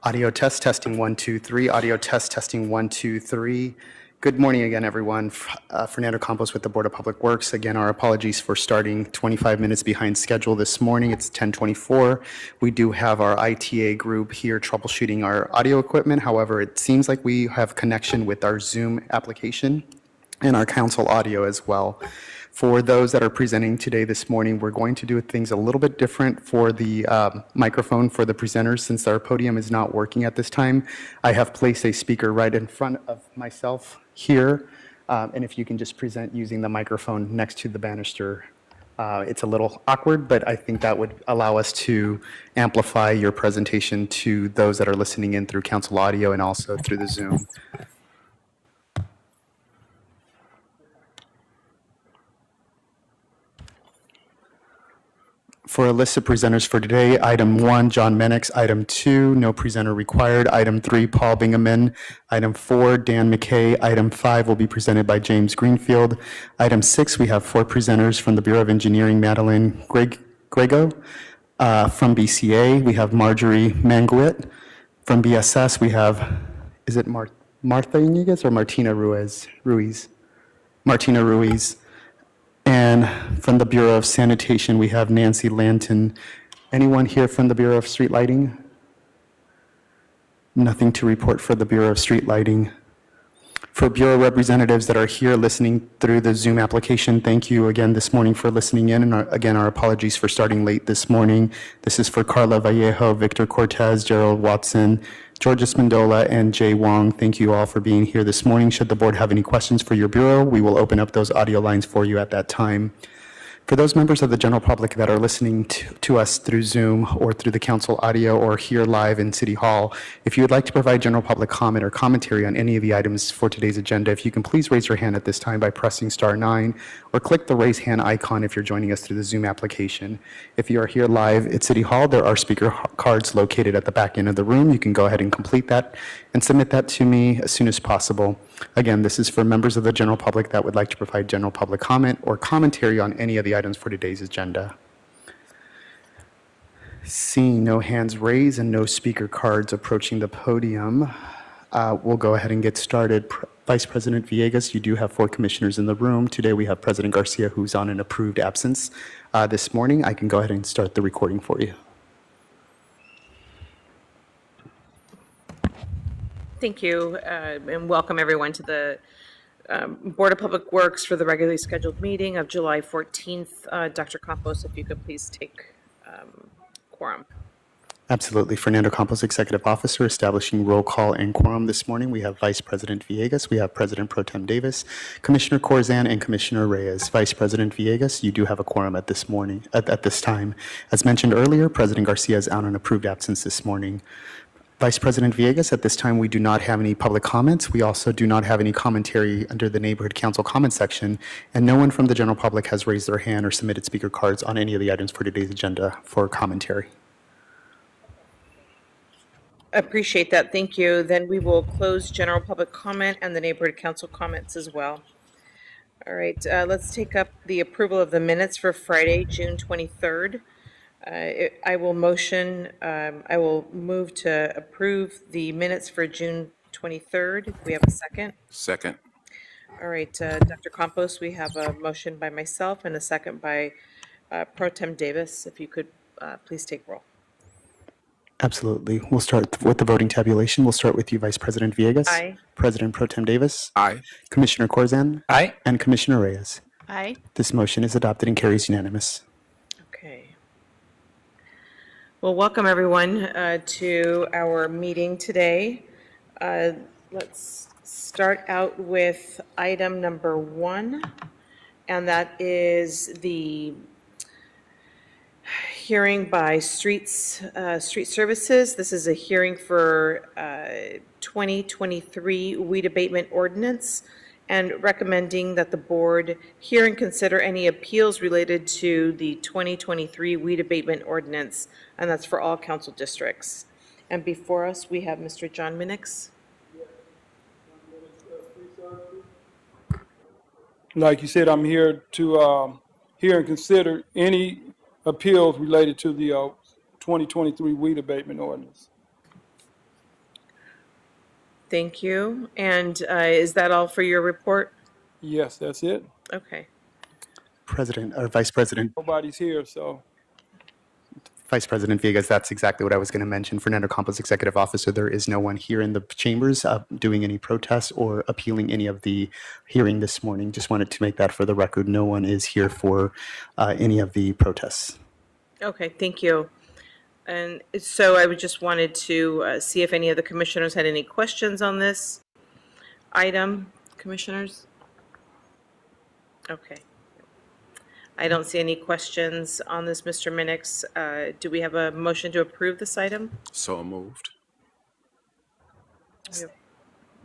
Audio test testing 1 2 3. Audio test testing 1 2 3. Good morning again, everyone. Fernando Campos with the Board of Public Works. Again, our apologies for starting 25 minutes behind schedule this morning. It's 10:24. We do have our ITA group here troubleshooting our audio equipment. However, it seems like we have connection with our Zoom application and our council audio as well. For those that are presenting today this morning, we're going to do things a little bit different for the microphone for the presenters. Since our podium is not working at this time, I have placed a speaker right in front of myself here. And if you can just present using the microphone next to the banister. It's a little awkward, but I think that would allow us to amplify your presentation to those that are listening in through council audio and also through the Zoom. For a list of presenters for today, item 1, John Menix. Item 2, no presenter required. Item 3, Paul Bingaman. Item 4, Dan McKay. Item 5 will be presented by James Greenfield. Item 6, we have 4 presenters from the Bureau of Engineering, Madeline Grego. From BCA, we have Marjorie Manguit. From BSS, we have, is it Martha Iniguez or Martina Ruiz? Martina Ruiz. And from the Bureau of Sanitation, we have Nancy Lanton. Anyone here from the Bureau of Street Lighting? Nothing to report for the Bureau of Street Lighting. For Bureau representatives that are here listening through the Zoom application, thank you again this morning for listening in. And again, our apologies for starting late this morning. This is for Carla Vallejo, Victor Cortez, Gerald Watson, Georgia Spandola, and Jay Wong. Thank you all for being here this morning. Should the board have any questions for your Bureau, we will open up those audio lines for you at that time. For those members of the general public that are listening to us through Zoom or through the council audio or here live in City Hall, if you would like to provide general public comment or commentary on any of the items for today's agenda, if you can please raise your hand at this time by pressing *9 or click the raise hand icon if you're joining us through the Zoom application. If you are here live at City Hall, there are speaker cards located at the back end of the room. You can go ahead and complete that and submit that to me as soon as possible. Again, this is for members of the general public that would like to provide general public comment or commentary on any of the items for today's agenda. Seeing no hands raised and no speaker cards approaching the podium, we'll go ahead and get started. Vice President Villegas, you do have 4 commissioners in the room. Today we have President Garcia, who's on an approved absence this morning. I can go ahead and start the recording for you. Thank you, and welcome everyone to the Board of Public Works for the regularly scheduled meeting of July 14th. Dr. Campos, if you could please take quorum. Absolutely. Fernando Campos, Executive Officer, establishing roll call and quorum this morning. We have Vice President Villegas, we have President Pro Tem Davis, Commissioner Corzan, and Commissioner Reyes. Vice President Villegas, you do have a quorum at this morning, at this time. As mentioned earlier, President Garcia is out on approved absence this morning. Vice President Villegas, at this time, we do not have any public comments. We also do not have any commentary under the Neighborhood Council comment section, and no one from the general public has raised their hand or submitted speaker cards on any of the items for today's agenda for commentary. Appreciate that. Thank you. Then we will close general public comment and the Neighborhood Council comments as well. All right, let's take up the approval of the minutes for Friday, June 23rd. I will move to approve the minutes for June 23rd. Do we have a second? Second. All right, Dr. Campos, we have a motion by myself and a second by Pro Tem Davis. If you could please take roll. Absolutely. We'll start with the voting tabulation. We'll start with you, Vice President Villegas. Aye. President Pro Tem Davis. Aye. Commissioner Corzan. Aye. And Commissioner Reyes. Aye. This motion is adopted and carries unanimous. Okay. Well, welcome everyone to our meeting today. Let's start out with item number 1, and that is the hearing by Street Services. This is a hearing for 2023 weed abatement ordinance, and recommending that the board hear and consider any appeals related to the 2023 weed abatement ordinance, and that's for all council districts. And before us, we have Mr. John Minix. Like you said, I'm here to hear and consider any appeals related to the 2023 weed abatement ordinance. thank you. And is that all for your report? Yes, that's it. Okay. President, or Vice President, Nobody's here, so Vice President Villegas, that's exactly what I was going to mention. Fernando Campos, Executive Officer, there is no one here in the chambers doing any protests or appealing any of the hearing this morning. Just wanted to make that for the record. No one is here for any of the protests. Okay, thank you. And so I would just wanted to see if any of the commissioners had any questions on this item. Commissioners? Okay. I don't see any questions on this, Mr. Minix. Do we have a motion to approve this item? So moved.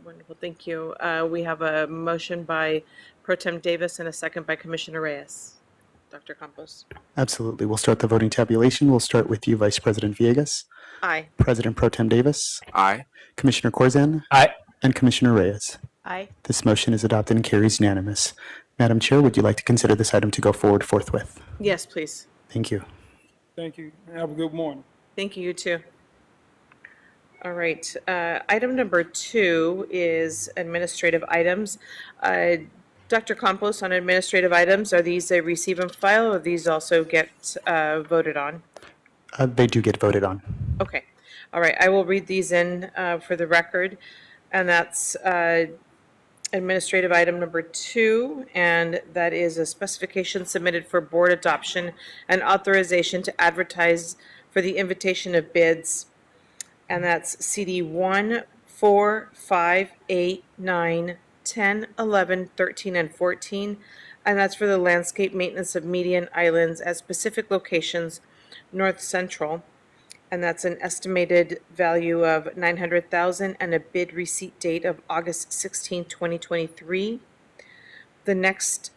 Wonderful, thank you. We have a motion by Pro Tem Davis and a second by Commissioner Reyes. Dr. Campos? Absolutely. We'll start the voting tabulation. We'll start with you, Vice President Villegas, Aye. President Pro Tem Davis, Aye. Commissioner Corzan, Aye. and Commissioner Reyes. Aye. This motion is adopted and carries unanimous. Madam Chair, would you like to consider this item to go forward forthwith? Yes, please. Thank you. thank you. Have a good morning. Thank you, you too. All right, item number 2 is administrative items. Dr. Campos, on administrative items, are these a receive and file, or these also get voted on? They do get voted on. Okay, all right, I will read these in for the record, and that's administrative item number 2, and that is a specification submitted for board adoption and authorization to advertise for the invitation of bids, and that's CD 1, 4, 5, 8, 9, 10, 11, 13, and 14, and that's for the landscape maintenance of median islands at specific locations north central, and that's an estimated value of $900,000 and a bid receipt date of August 16, 2023. The next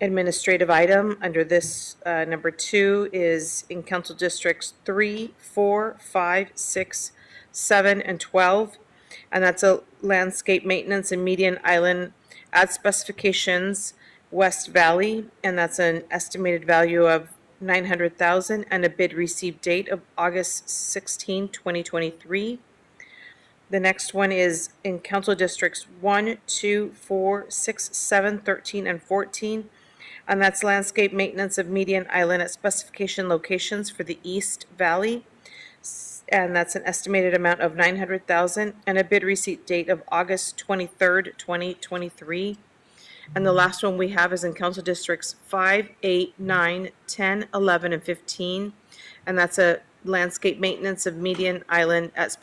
administrative item under this number 2 is in Council Districts 3, 4, 5, 6, 7, and 12. And that's a landscape maintenance and median island at specifications West Valley. And that's an estimated value of $900,000 and a bid received date of August 16, 2023. The next one is in Council Districts 1, 2, 4, 6, 7, 13, and 14. And that's landscape maintenance of median island at specification locations for the East Valley. And that's an estimated amount of $900,000 and a bid receipt date of August 23rd, 2023. And the last one we have is in Council Districts 5, 8, 9, 10, 11, and 15. And that's a landscape maintenance of median island at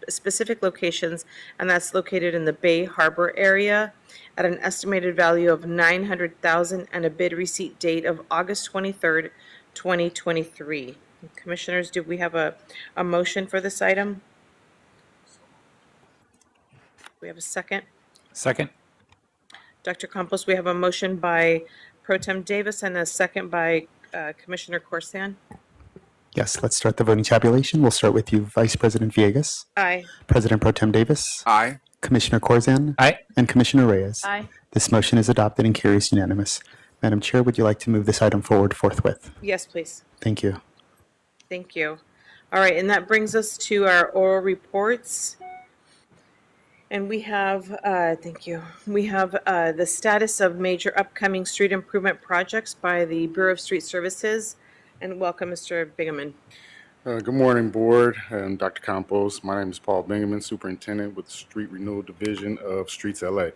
specific locations, and that's located in the Bay Harbor area at an estimated value of $900,000 and a bid receipt date of August 23rd, 2023. Commissioners, do we have a motion for this item? We have a second. Second. Dr. Campos, we have a motion by Pro Tem Davis and a second by Commissioner Corsan. Yes, let's start the voting tabulation. We'll start with you, Vice President Villegas, Aye. President Pro Tem Davis, Aye. Commissioner Corzan, Aye. and Commissioner Reyes. Aye. This motion is adopted and carries unanimous. Madam Chair, would you like to move this item forward forthwith? Yes, please. Thank you. Thank you. All right, and that brings us to our oral reports. And we have, thank you, we have the status of major upcoming street improvement projects by the Bureau of Street Services. And welcome, Mr. Bingaman. Good morning, Board and Dr. Campos. My name is Paul Bingaman, Superintendent with the Street Renewal Division of Streets LA.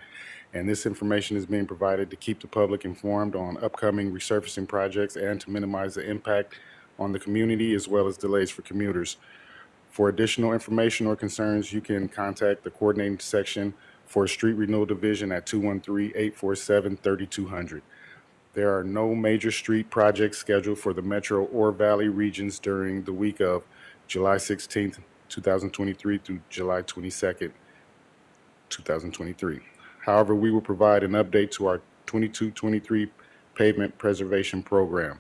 And this information is being provided to keep the public informed on upcoming resurfacing projects and to minimize the impact on the community as well as delays for commuters. For additional information or concerns, you can contact the coordinating section for Street Renewal Division at 213-847-3200. There are no major street projects scheduled for the Metro or Valley regions during the week of July 16th, 2023 through July 22nd, 2023. However, we will provide an update to our 22-23 pavement preservation program.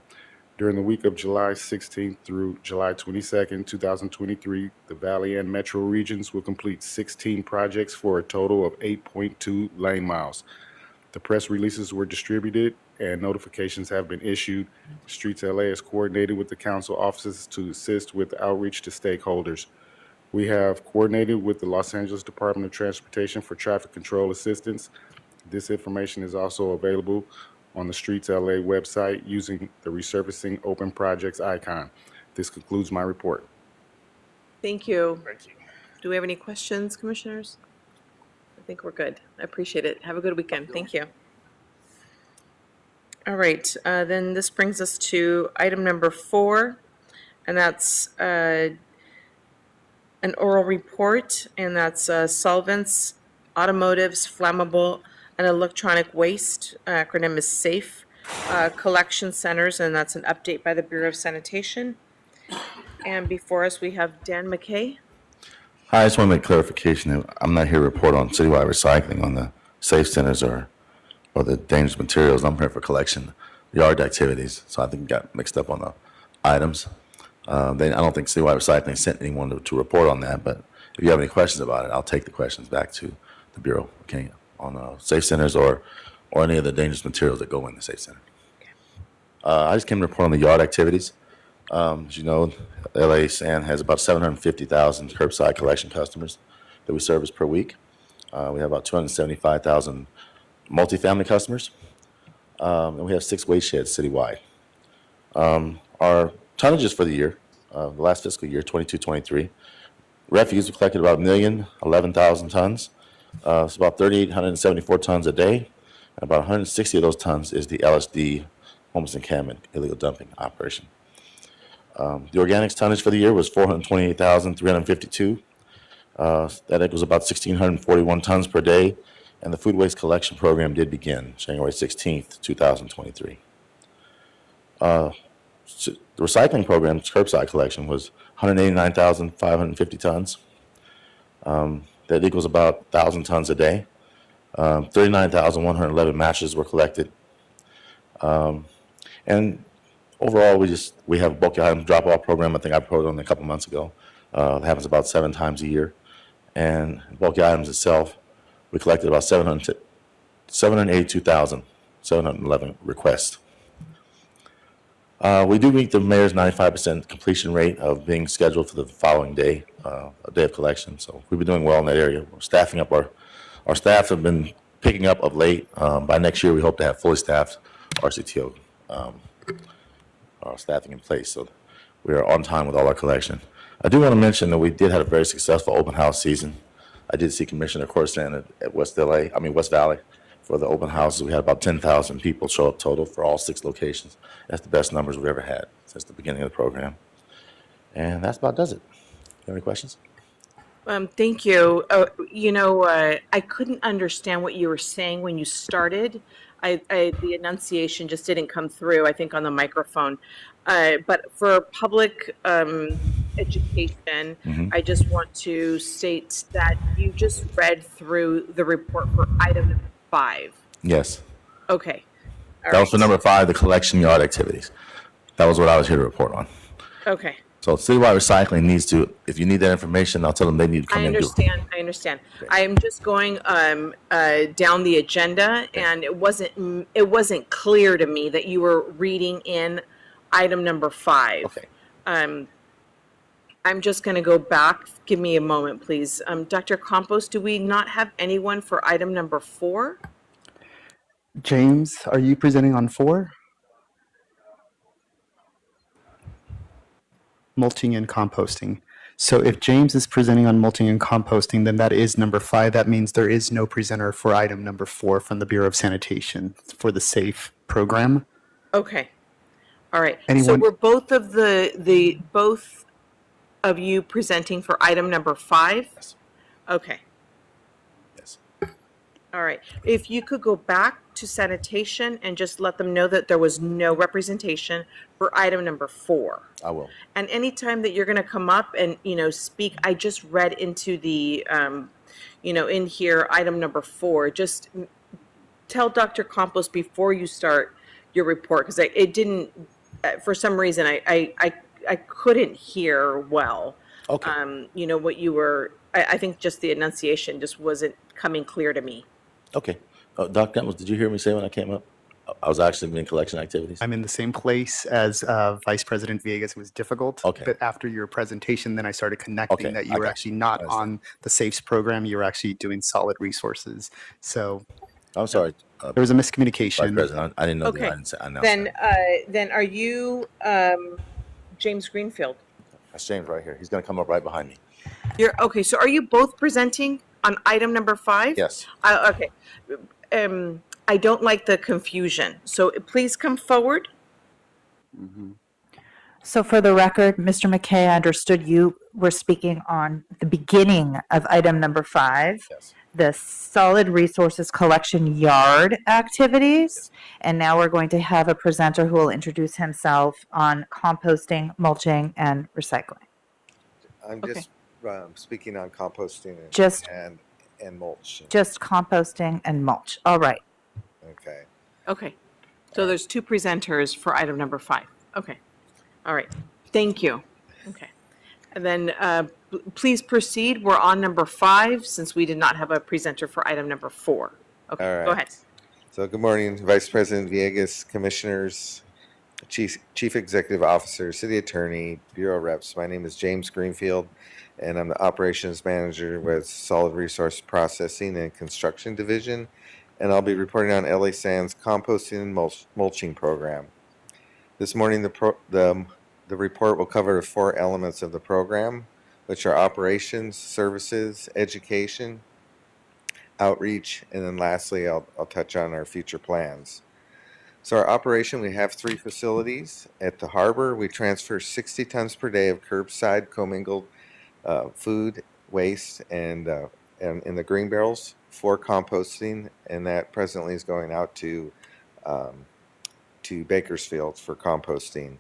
During the week of July 16th through July 22nd, 2023, the Valley and Metro regions will complete 16 projects for a total of 8.2 lane miles. The press releases were distributed and notifications have been issued. Streets LA is coordinated with the council offices to assist with outreach to stakeholders. We have coordinated with the Los Angeles Department of Transportation for traffic control assistance. This information is also available on the Streets LA website using the Resurfacing Open Projects icon. This concludes my report. Thank you. Thank you. Do we have any questions, commissioners? I think we're good. I appreciate it. Have a good weekend. Thank you. All right, then this brings us to item number 4, and that's an oral report, and that's Solvents Automotive's Flammable and Electronic Waste, acronym is SAFE, collection centers, and that's an update by the Bureau of Sanitation. And before us, we have Dan McKay. Hi, I just want to make clarification. I'm not here to report on citywide recycling on the safe centers or the dangerous materials. I'm here for collection yard activities. So I think we got mixed up on the items. I don't think citywide recycling sent anyone to report on that, but if you have any questions about it, I'll take the questions back to the Bureau, okay, on safe centers or any of the dangerous materials that go in the safe center. I just came to report on the yard activities. As you know, LA San has about 750,000 curbside collection customers that we service per week. We have about 275,000 multifamily customers, and we have 6 waste sheds citywide. Our tonnages for the year, the last fiscal year, 22-23, refuse, we collected about 1,011,000 tons. It's about 3,874 tons a day, and about 160 of those tons is the LSD, homeless encampment, illegal dumping operation. The organics tonnage for the year was 428,352. That equals about 1,641 tons per day, and the food waste collection program did begin January 16th, 2023. The recycling program's curbside collection was 189,550 tons. That equals about 1,000 tons a day. 39,111 matches were collected. And overall, we have a bulky item drop-off program. I think I reported on it a couple months ago. It happens about 7 times a year. And bulky items itself, we collected about 782,711 requests. We do meet the mayor's 95% completion rate of being scheduled for the following day, a day of collection. So we've been doing well in that area. We're staffing up. Our staff have been picking up of late. By next year, we hope to have fully staffed RCTO staffing in place. So we are on time with all our collection. I do want to mention that we did have a very successful open house season. I did see Commissioner Corson at West Valley for the open houses. We had about 10,000 people show up total for all 6 locations. That's the best numbers we've ever had since the beginning of the program. And that's about does it. You have any questions? Thank you. I couldn't understand what you were saying when you started. The enunciation just didn't come through, I think, on the microphone. But for public education, I just want to state that you just read through the report for item 5. Yes. Okay. All That was for number 5, the collection yard activities. That was what I was here to report on. Okay. So citywide recycling needs to, if you need that information, I'll tell them they need to come I in and do it. understand. I am just going down the agenda, and it wasn't clear to me that you were reading in item number 5. Okay. I'm just going to go back. Give me a moment, please. Dr. Campos, do we not have anyone for item number 4? James, are you presenting on 4? Mulching and composting. So if James is presenting on mulching and composting, then that is number 5. That means there is no presenter for item number 4 from the Bureau of Sanitation for the SAFE program. Okay. All right. So Anyone- we're both of both of you presenting for item number 5? Yes. Okay. Yes. All right. If you could go back to sanitation and just let them know that there was no representation for item number 4. I will. And anytime that you're going to come up and, speak, I just read into the, in here, item number 4, just tell Dr. Campos before you start your report, because it didn't, for some reason, I couldn't hear well. Okay. What you were, I think just the enunciation just wasn't coming clear to me. Okay. Dr. Campbell, did you hear me say when I came up? I was actually in collection activities. I'm in the same place as Vice President Villegas. It was difficult. Okay. But after your presentation, then I started connecting Okay, that I you were got actually you. not I understand. on the SAFES program. You were actually doing solid resources. So I'm sorry, there was a Vice miscommunication. President. I didn't know that. Okay. I didn't say, I announced Then, that. then are you James Greenfield? That's James right here. He's going to come up right behind me. You're, okay, so are you both presenting on item number 5? Yes. Okay. I don't like the confusion, so please come forward. So for the record, Mr. McKay, I understood you were speaking on the beginning of item number 5, Yes. the solid resources collection yard activities. And now we're going to have a presenter who will introduce himself on composting, mulching, and recycling. I'm Okay. just speaking on composting Just- and mulch. Just composting and mulch. All right. Okay. Okay, so there's 2 presenters for item number 5. Okay, all right, thank you. Okay, and then please proceed. We're on number 5 since we did not have a presenter for item number 4. Okay, All go right. ahead. So good morning, Vice President Villegas, Commissioners, Chief Executive Officer, City Attorney, Bureau Reps. My name is James Greenfield, and I'm the Operations Manager with Solid Resource Processing and Construction Division. And I'll be reporting on LA Sands composting and mulching program. This morning, the report will cover 4 elements of the program, which are operations, services, education, outreach, and then lastly, I'll touch on our future plans. So our operation, we have 3 facilities. At the harbor, we transfer 60 tons per day of curbside commingled food waste, and in the green barrels for composting, and that presently is going out to Bakersfield for composting.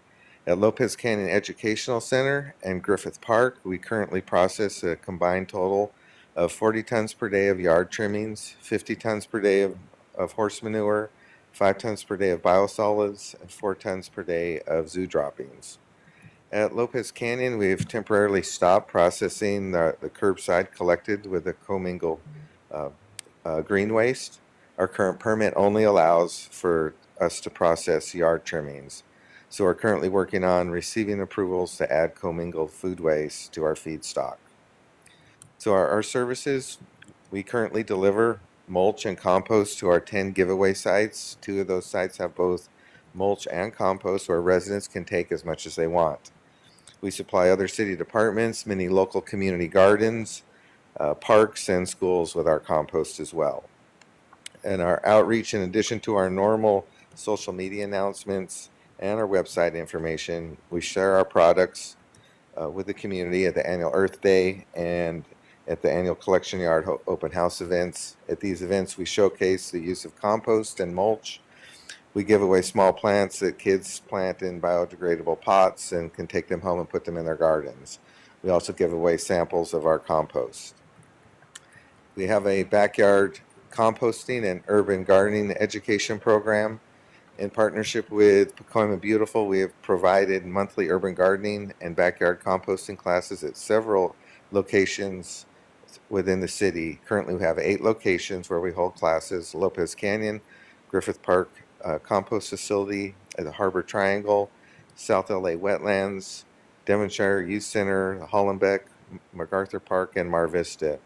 At Lopez Canyon Educational Center and Griffith Park, we currently process a combined total of 40 tons per day of yard trimmings, 50 tons per day of horse manure, 5 tons per day of biosolids, and 4 tons per day of zoo droppings. At Lopez Canyon, we've temporarily stopped processing the curbside collected with the commingled green waste. Our current permit only allows for us to process yard trimmings. So we're currently working on receiving approvals to add commingled food waste to our feedstock. So our services, we currently deliver mulch and compost to our 10 giveaway sites. 2 of those sites have both mulch and compost where residents can take as much as they want. We supply other city departments, many local community gardens, parks, and schools with our compost as well. And our outreach, in addition to our normal social media announcements and our website information, we share our products with the community at the annual Earth Day and at the annual Collection Yard open house events. At these events, we showcase the use of compost and mulch. We give away small plants that kids plant in biodegradable pots and can take them home and put them in their gardens. We also give away samples of our compost. We have a backyard composting and urban gardening education program. In partnership with Pacoima Beautiful, we have provided monthly urban gardening and backyard composting classes at several locations within the city. Currently, we have 8 locations where we hold classes: Lopez Canyon, Griffith Park Compost Facility at the Harbor Triangle, South LA Wetlands, Devonshire Youth Center, Hollenbeck, MacArthur Park, and Mar Vista.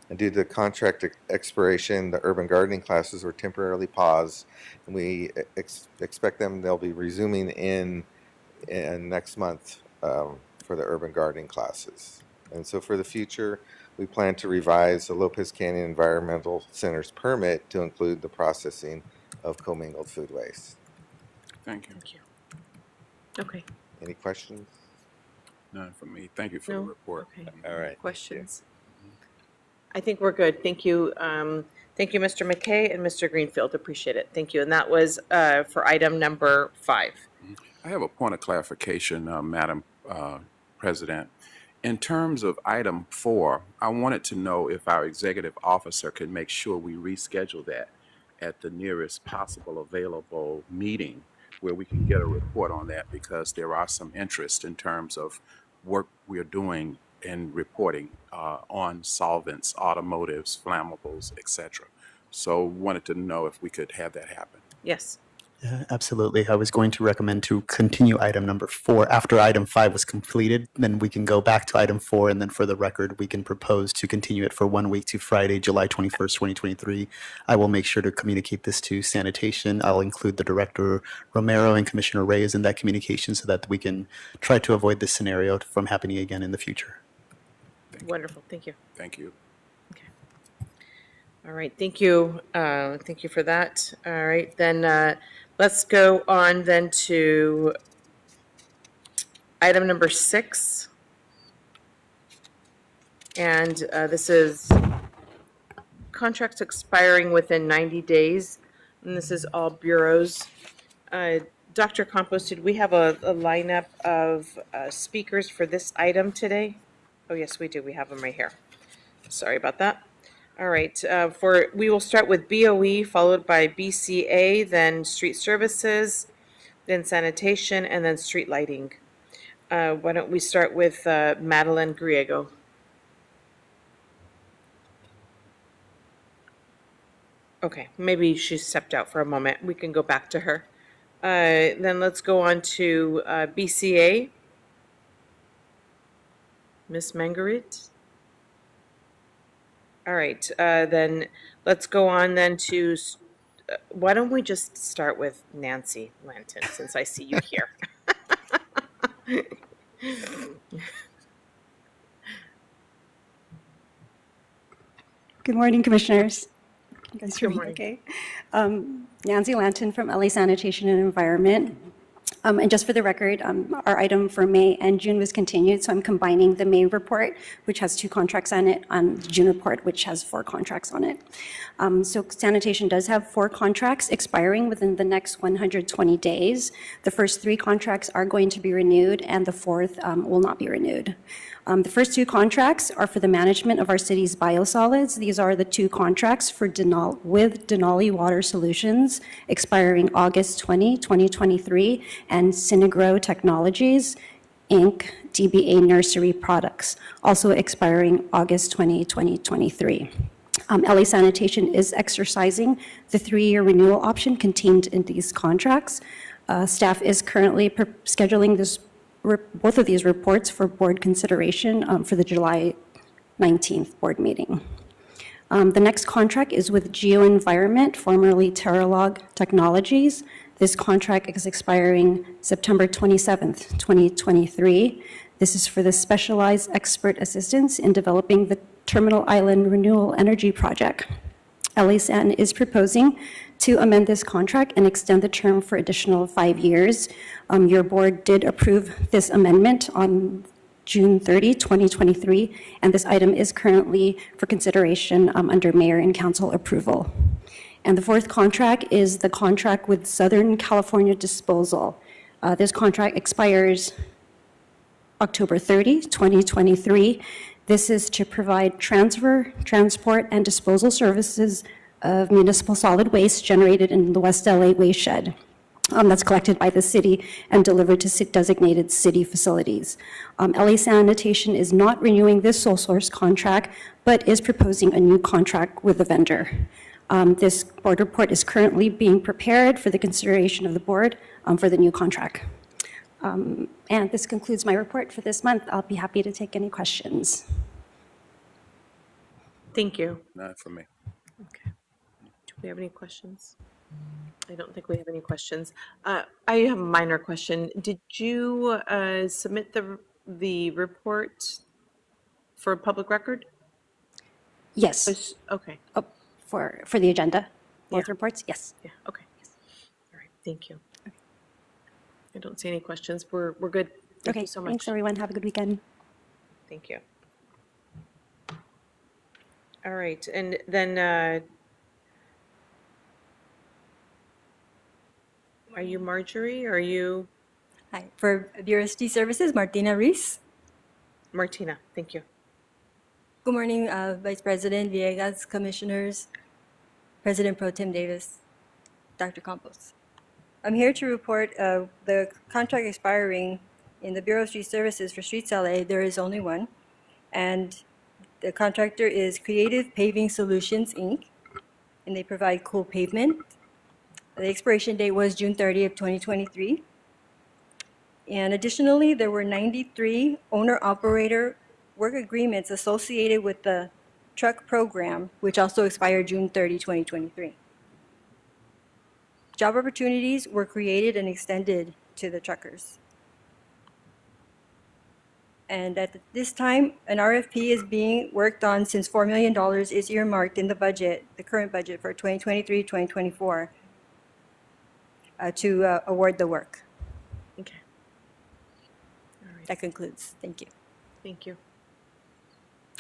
And due to the contract expiration, the urban gardening classes were temporarily paused, and we expect they'll be resuming in next month for the urban gardening classes. And so for the future, we plan to revise the Lopez Canyon Environmental Center's permit to include the processing of commingled food waste. Thank you. Thank you. Okay. Any questions? None from me. Thank you for the No? report. Okay. All right. Questions? I think we're good. Thank you. Thank you, Mr. McKay and Mr. Greenfield. Appreciate it. Thank you. And that was for item number 5. I have a point of clarification, Madam President. In terms of item 4, I wanted to know if our executive officer could make sure we reschedule that at the nearest possible available meeting where we can get a report on that, because there are some interest in terms of work we're doing in reporting on solvents, automotives, flammables, etc. So wanted to know if we could have that happen. Yes. Yeah, absolutely. I was going to recommend to continue item number 4 after item 5 was completed. Then we can go back to item 4, and then for the record, we can propose to continue it for 1 week to Friday, July 21st, 2023. I will make sure to communicate this to sanitation. I'll include the Director Romero and Commissioner Reyes in that communication so that we can try to avoid this scenario from happening again in the future. Wonderful, thank you. Thank you. All right, thank you. Thank you for that. All right, then let's go on then to item number 6. And this is contracts expiring within 90 days. And this is all bureaus. Dr. Campos, did we have a lineup of speakers for this item today? Oh, yes, we do. We have them right here. Sorry about that. All right, we will start with BOE, followed by BCA, then street services, then sanitation, and then street lighting. Why don't we start with Madeline Griego? Okay, maybe she stepped out for a moment. We can go back to her. Then let's go on to BCA. Ms. Mangarit? All right, then let's go on then to, why don't we just start with Nancy Lanton, since I see you here? Good morning, Commissioners. You guys hear Good me morning. okay? Nancy Lanton from LA Sanitation and Environment. And just for the record, our item for May and June was continued, so I'm combining the May report, which has 2 contracts on it, on the June report, which has 4 contracts on it. So sanitation does have 4 contracts expiring within the next 120 days. The first 3 contracts are going to be renewed, and the 4th will not be renewed. The first 2 contracts are for the management of our city's biosolids. These are the 2 contracts with Denali Water Solutions, expiring August 20, 2023, and Synagro Technologies, Inc., DBA Nursery Products, also expiring August 20, 2023. LA Sanitation is exercising the 3-year renewal option contained in these contracts. Staff is currently scheduling both of these reports for board consideration for the July 19th board meeting. The next contract is with GeoEnvironment, formerly Terralog Technologies. This contract is expiring September 27th, 2023. This is for the specialized expert assistance in developing the Terminal Island Renewable Energy Project. LASAN is proposing to amend this contract and extend the term for additional 5 years. Your board did approve this amendment on June 30, 2023, and this item is currently for consideration under mayor and council approval. And the 4th contract is the contract with Southern California Disposal. This contract expires October 30, 2023. This is to provide transfer, transport, and disposal services of municipal solid waste generated in the West LA waste shed. That's collected by the city and delivered to designated city facilities. LA Sanitation is not renewing this sole source contract, but is proposing a new contract with the vendor. This board report is currently being prepared for the consideration of the board for the new contract. And this concludes my report for this month. I'll be happy to take any questions. Thank you. None for me. Okay. Do we have any questions? I don't think we have any questions. I have a minor question. Did you submit the report for public record? Yes, Okay. oh, for the agenda, both Yeah. reports, yes. Yeah. Okay. All right. Thank you. I don't see any questions. We're good. Thank Okay, you so much. thanks everyone, have a good weekend. Thank you. All right, and then are you Marjorie? Or are you Hi, for Bureau of Street Services, Martina Reese. Martina? Thank you. Good morning, Vice President Villegas, Commissioners, President Pro Tem Davis, Dr. Campos. I'm here to report the contract expiring in the Bureau of Street Services for Streets LA. There is only one, and the contractor is Creative Paving Solutions, Inc., and they provide cool pavement. The expiration date was June 30th, 2023. And additionally, there were 93 owner-operator work agreements associated with the truck program, which also expired June 30, 2023. Job opportunities were created and extended to the truckers. And at this time, an RFP is being worked on since $4 million is earmarked in the budget, the current budget for 2023-2024, to award the work. Okay. All right. That concludes. Thank you. Thank you.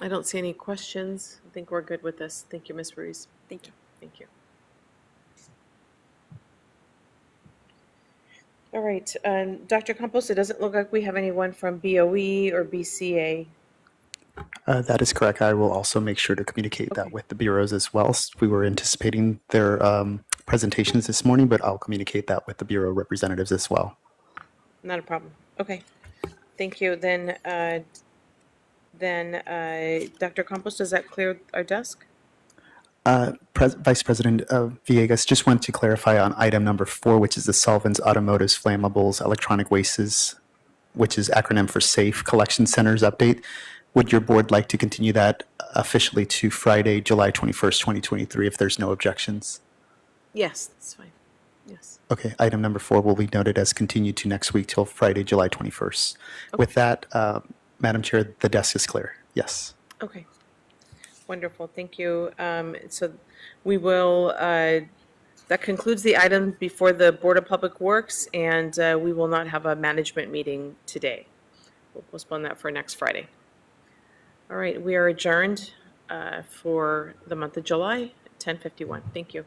I don't see any questions. I think we're good with this. Thank you, Ms. Ruiz. Thank you. Thank you. All right, Dr. Campos, it doesn't look like we have anyone from BOE or BCA. That is correct. I will also make sure to communicate that with the bureaus as well. We were anticipating their presentations this morning, but I'll communicate that with the bureau representatives as well. Not a problem. Okay. Thank you. Then, Dr. Campos, does that clear our desk? Vice President Villegas, just want to clarify on item number 4, which is the solvents, automotives, flammables, electronic wastes, which is acronym for SAFE Collection Centers update. Would your board like to continue that officially to Friday, July 21st, 2023, if there's no objections? Yes, that's fine. Yes. Okay, item number 4 will be noted as continued to next week till Friday, July 21st. With that, Madam Chair, the desk is clear. Yes. Okay. Wonderful. Thank you. So we will, that concludes the item before the Board of Public Works, and we will not have a management meeting today. We'll postpone that for next Friday. All right, we are adjourned for the month of July, 10:51. Thank you.